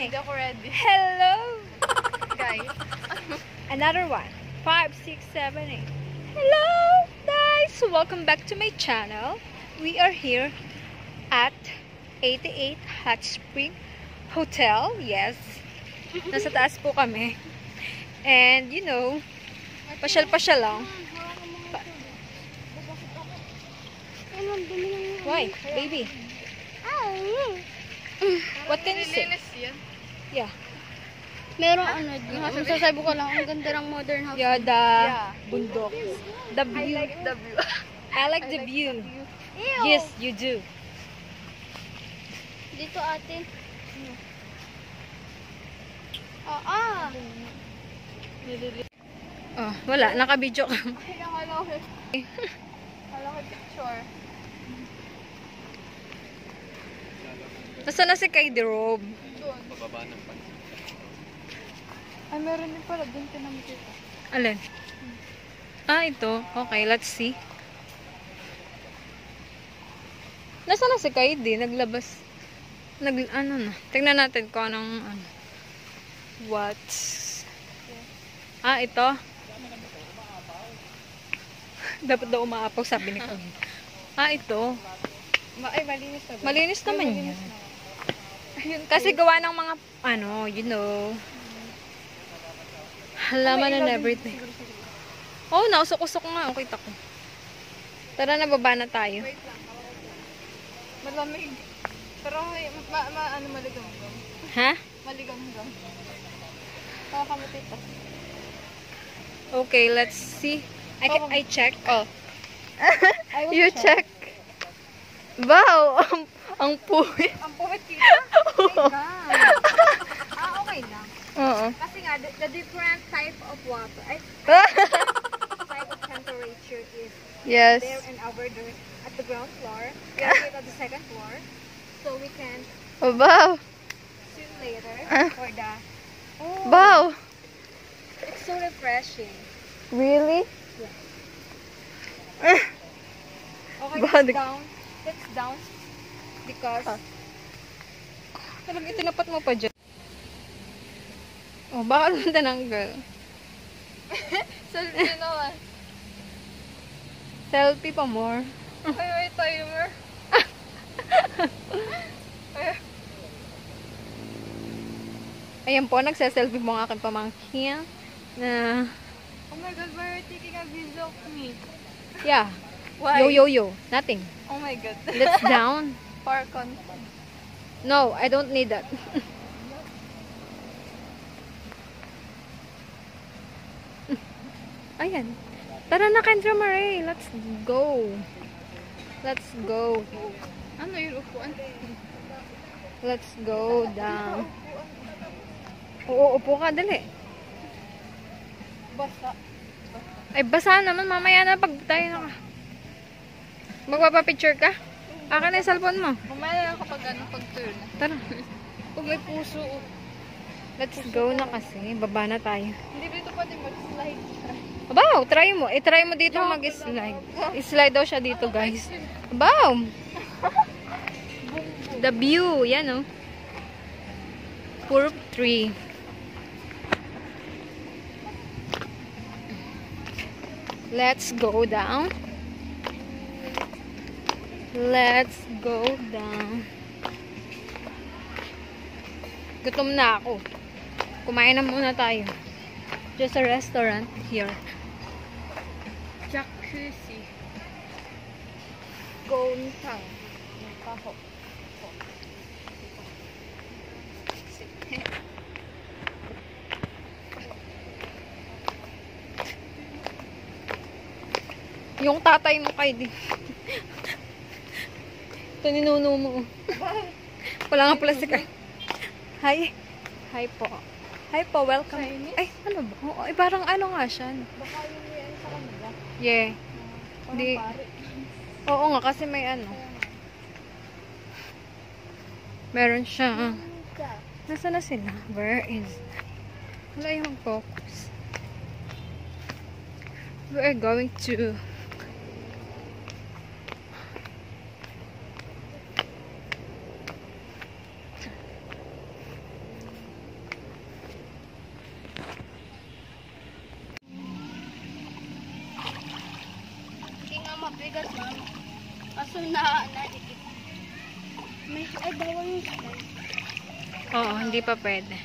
Hindi ako ready. Hello! Guys. Another one. 5, 6, 7, 8. Hello, guys! Welcome back to my channel. We are here at 88 Hot Spring Hotel. Yes. Nasa taas po kami. And, you know, pasyal-pasyal lang. Why? Baby. What can you say? Nilinis yan. Yeah. Meron ano din. Masasabi ko lang, ang ganda ng modern house. Yeah, the Yeah. bundok. The view. I like the view. I like the view. Ew. Yes, you do. Dito ate. Oh, wala. Naka-video ka. Ay, nakala ko. Nakala ko picture. Nasaan na si Kay Rob? Doon. Bababa ng pansin. Ay, meron din pala. Doon ka naman kita. Alin? Ah, ito. Okay, let's see. Nasaan na si Kay di? Naglabas. Ano na. Tingnan natin kung anong ano. What? Ah, ito. Dapat daw umaapaw, sabi ni Kay. Ah, ito. Ay, malinis na ba? Malinis naman Malinis yan. na. Ayun, Kasi gawa ng mga, ano, you know, halaman and everything. Oh, nausok-usok nga. Okay, tako. Tara na, baba na tayo. Wait lang. Malamig. Pero ano, maligamgam. Ha? Maligamgam. Kakakamutita. Okay, let's see. I check. Oh. You check. Wow! Ang puwit. Ang puwit kita. Oh my God. Okay lang. Oo. Kasi nga, the different type of water, type of temperature is Yes. there and over there at the ground floor. We are here at the second floor. So we can Wow! swim later for the... Oh, Wow! it's so refreshing. Really? Okay, Bad. it's down. It's down because... Talagang itinapat mo pa dyan. Oh, baka naman tananggal. Selfie naman. Selfie pa more. Ay, may timer. Ayan po, nagsaselfie mo ang aking pamangkin. Na, Oh my God, why are you taking a video of me? yeah. Why? Yo. Nothing. Oh my God. Let's down. For content. No, I don't need that. Ayan. Tara na, Kendra Marie. Let's go. Let's go. Ano yung upuan? Let's go down. Oo, upo ka. Dali. Basta. Ay, basa naman. Mamaya na pag tayo naka. Magpapapicture ka? Akin na yung cellphone mo. Mamaya na lang kapag ano, pag-turn. Tara. Pag may puso. Let's go na kasi. Baba na tayo. Hindi dito pwede mag-slide. Wow, try mo. Try mo dito mag-slide. I-slide daw siya dito, guys. Wow! The view. Yan, oh. Purp tree. Let's go down. Let's go down. Gutom na ako. Kumain na muna tayo. Just a restaurant here. Jacuzzi. Gontang. Kaho. Yung tatay mo kay di. Ito ninuno mo. Wala nga pala si Kay. Hi. Hi po. Hi po, welcome. Chinese? Ay, ano ba? Oh, ay, parang ano nga siya. Baka yung yan sa kanila. Yeah. Parang Di. pare. Oo nga, kasi may ano. Meron siya. Nasaan na sila? Where is? Wala yung focus. We are going to Bigat ma'am. Kaso na may bawal yung slide. Oo, hindi pa pwede.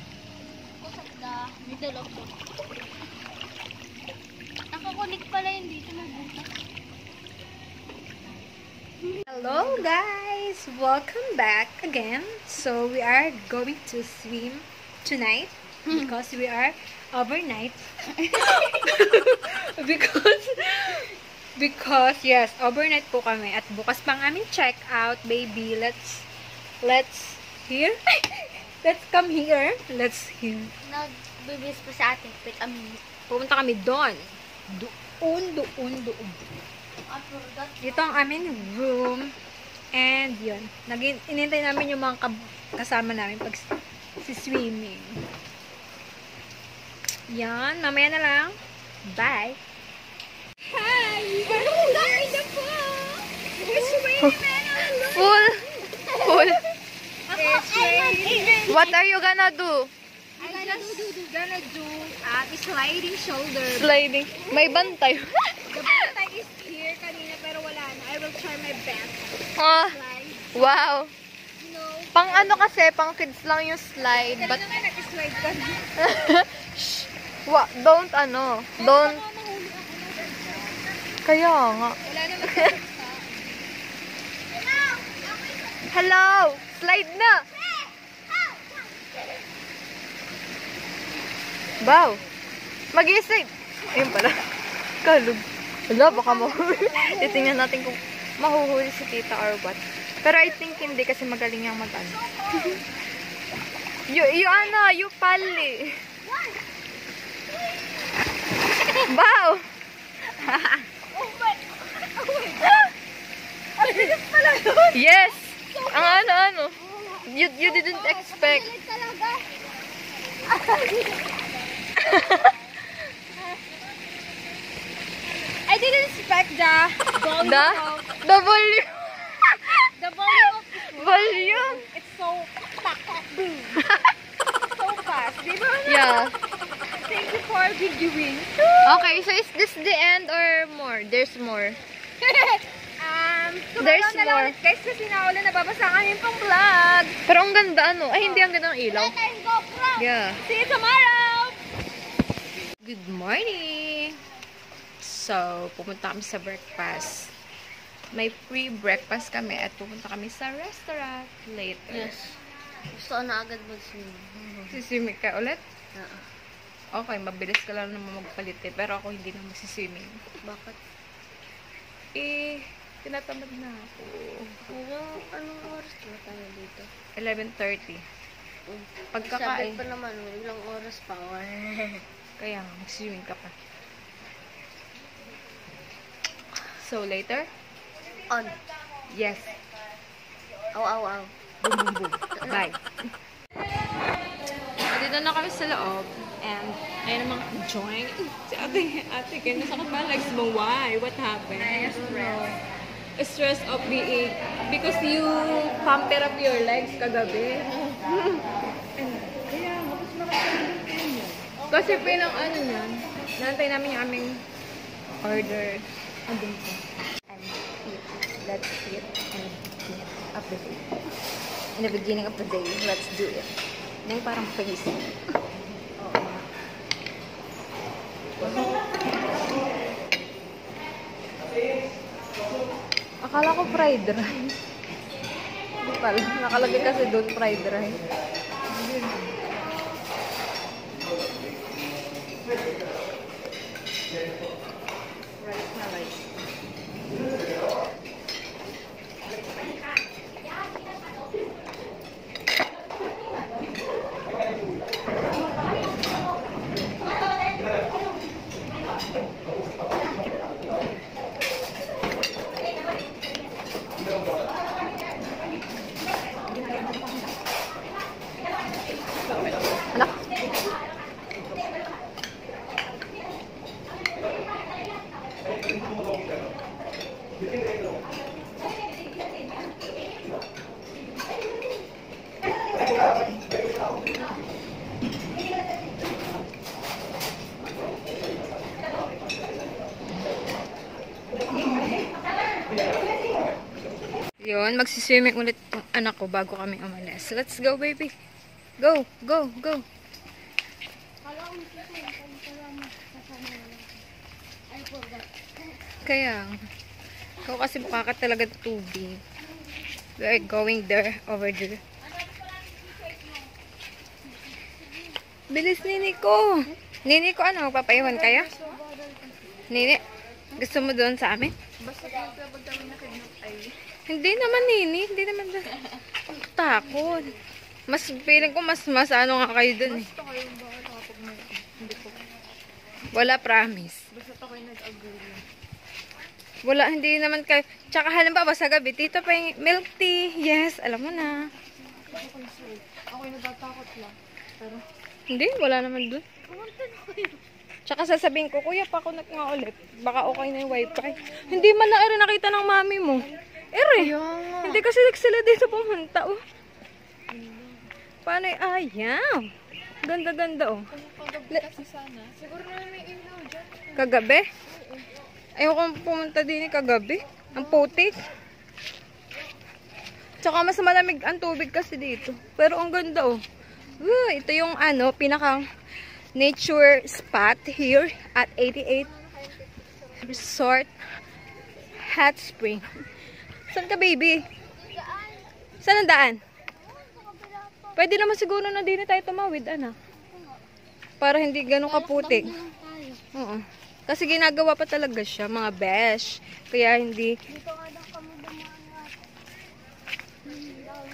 Kusap na. May dalog to. Nakakunik pala yun dito. May butas. Hello guys! Welcome back again. So we are going to swim tonight because we are overnight. because yes, overnight po kami at bukas pang aming check out, baby. Let's here. Let's come here. Let's here. Nagbibis pa sa atin. Wait a minute. Pumunta kami doon. Doon. I forgot. Ito ang aming room. And yun. Inintay namin yung mga kasama namin pag swimming. Yan. Mamaya na lang. Bye. Hi! We're in the pool! We're swimming! Full. It's raining. What are you gonna do? I'm just gonna do sliding shoulder. Sliding. May bantay. The bantay is here kanina pero wala na. I will try my best. Ah, Slide. wow. No. Pang ano kasi, pang kids lang yung slide. Kaya But, naman nag-slide ka. don't ano. Don't. Kaya nga. Wala naman. Hello! Slide na! Wow! Mag-i-slide! Ayun pala. Kalog. Wala, baka mahuli. Titingnan natin kung mahuhuli si tita or what. Pero I think hindi kasi magaling yung mag-ano. You pali. Wow! Yes! Ang ano. You didn't expect. I didn't expect the volume The of volume. the volume of Volume. it's so boom. So fast. Di ba? Yeah. Thank you for videoing. Okay, so is this the end or more? There's more. Tomorrow There's na lang more. ulit guys kasi naulan nababasa ang aming pang vlog. Pero ang ganda ano. Ay, hindi ang ganda ng ilaw. Yeah. See you tomorrow! Good morning! So, pumunta kami sa breakfast. May free breakfast kami at pupunta kami sa restaurant later. Yes. Gusto ko na agad mag-swim. Siswimming ka ulit? Oo. Okay, mabilis ka lang naman magpalit eh. Pero ako hindi na magsiswimming. Bakit? Eh, tinatamad na ako. Anong oras na tayo dito? 11:30. Sabi Pagkakain. pa naman, ilang oras pa. Kaya nga, mag-swimming ka pa. So, later? On. Yes. Aw. Boom, boom, boom. Bye. Dito na kami sa loob. And, ayun naman, join. Si ate, kaya nasa ba legs mo? Why? What happened? Stress of being, because you pamper up your legs kagabi. And, kaya, mas makakasin mo. Kasi pinang ano yan, nantay namin yung aming order. Andun ko. And eat. Let's eat and eat of the day. In the beginning of the day, let's do it. Yung parang face. Akala ko fried rice. Hindi pala. Nakalagay kasi doon fried rice. Rice na rice. Anak. Yun, magsiswimming ulit yung anak ko bago kami umalis. Let's go, baby. Go, go, go. Kaya, ikaw kasi mukha ka talaga tubig. We're going there, over there. Bilis, Nini ko. Nini ko, ano, magpapaiwan kaya? Nini, gusto mo doon sa amin? Basta kaya pag kami nakidnap ay... Hindi naman, Nini. Hindi naman doon. Takot. Mas, feeling ko mas ano nga kayo doon eh. Basta kayo bakit kapag may... Hindi ko... Wala, promise. Basta kayo nag-agree. Wala, hindi naman kayo. Tsaka halimbawa sa gabi, tito pa yung milk tea. Yes, alam mo na. Ako'y natatakot lang. Pero... Hindi, wala naman doon. Tsaka sasabihin ko, kuya, pakunat nga ulit. Baka okay na yung wifi. Hindi man na rin nakita ng mami mo. Ere, hindi kasi sila dito pumunta, oh. Paano yung ayaw? Ganda-ganda, oh. Kagabi kasi sana. Siguro na may ilaw dyan. Kagabi? Ayoko pumunta din kagabi. Ang putik. Tsaka mas malamig ang tubig kasi dito. Pero ang ganda, oh. Ito yung ano, pinakang nature spot here at 88 Resort Hot Spring. Saan ka, baby? Saan ang daan? Pwede naman siguro na din tayo tumawid, anak. Para hindi ganun kaputik. Oo. Kasi ginagawa pa talaga siya, mga besh. Kaya hindi...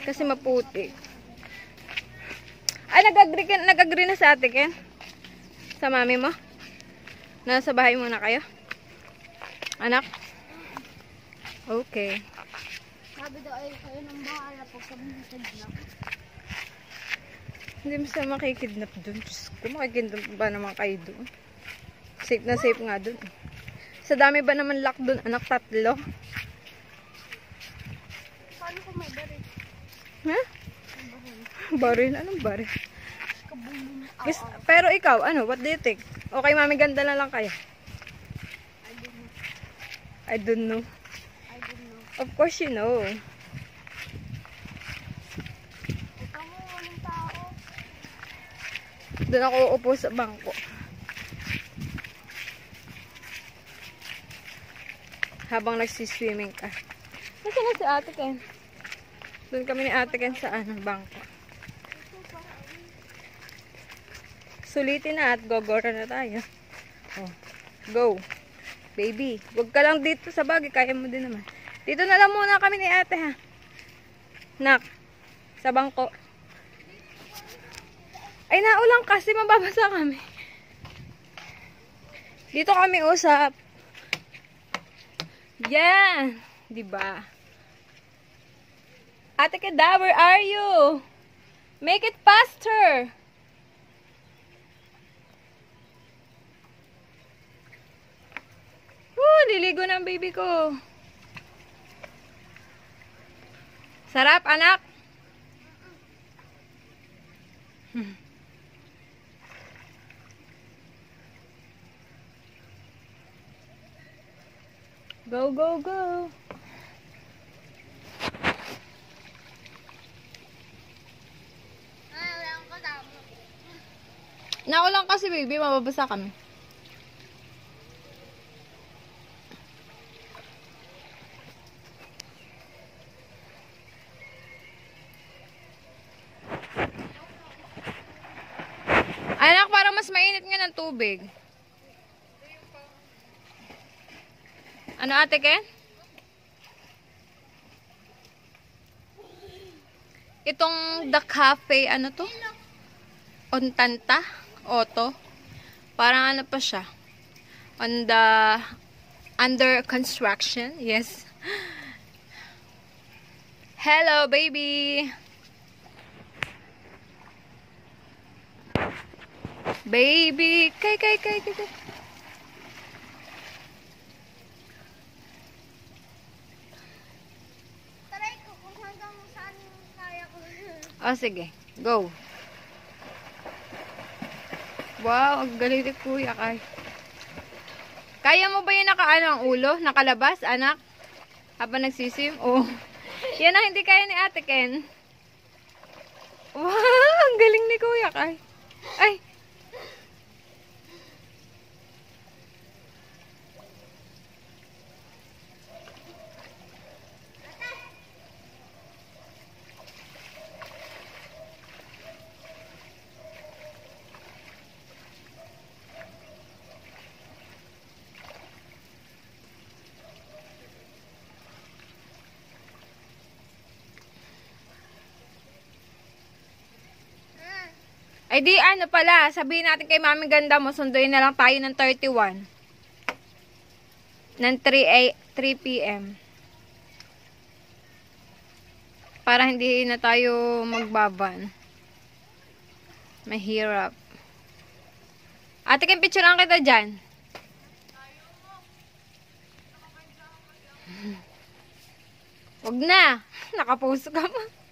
Kasi maputik. Ay, nag-agree na sa ate, Ken? Sa mami mo? Nasa bahay muna kayo? Anak? Okay. Sabi daw ay kayo nang bahala pag sabi mo sa kidnap. Hindi mo siya makikidnap dun. Diyos ko, makikidnap ba naman kayo dun? Safe na safe nga dun. Sa dami ba naman lock dun, anak? 3? Paano kung may baril? Ha? Baril? Anong baril? Pero ikaw, ano? What do you think? Okay, mami, ganda na lang kaya? I don't know. Of course you know. Ito mo, walang tao. Doon ako uupo sa bangko. Habang nagsiswimming ka. Nasaan na si ate Ken? Doon kami ni ate Ken sa bangko. Sulitin na at gogora na tayo. Oh, go. Baby, wag ka lang dito sa bagay. Kaya mo din naman. Dito na lang muna kami ni ate, ha. Nak, sa bangko. Ay, naulang kasi mababasa kami. Dito kami usap. Yan. Diba? Ate Keda, where are you? Make it faster. Liligo na ang baby ko. Sarap, anak. Go, go, go. Ay, wala akong kasama. Naulang kasi baby, mababasa kami. Anak, parang mas mainit nga ng tubig. Ano, ate Ken? Itong The Cafe, ano to? Ontanta? Auto? Parang ano pa siya? On the... Under construction? Yes. Hello, baby! Baby! Kay. Taray ko kung hanggang saan kaya ko. Oh, sige. Go. Wow, ang galing ni Kuya Kay. Kaya mo ba yung nakaano ang ulo? Nakalabas, anak? Habang nagsisim? Oh. Yan ang hindi kaya ni Ate Ken. Wow, ang galing ni Kuya Kai. Ay. Ay di ano pala, sabihin natin kay Mami Ganda mo, sunduin na lang tayo ng 31. Ng 3 p.m. Para hindi na tayo magbaban. Mahirap. Ate, Ken, picturean kita dyan. Wag na. Nakapuso ka mo.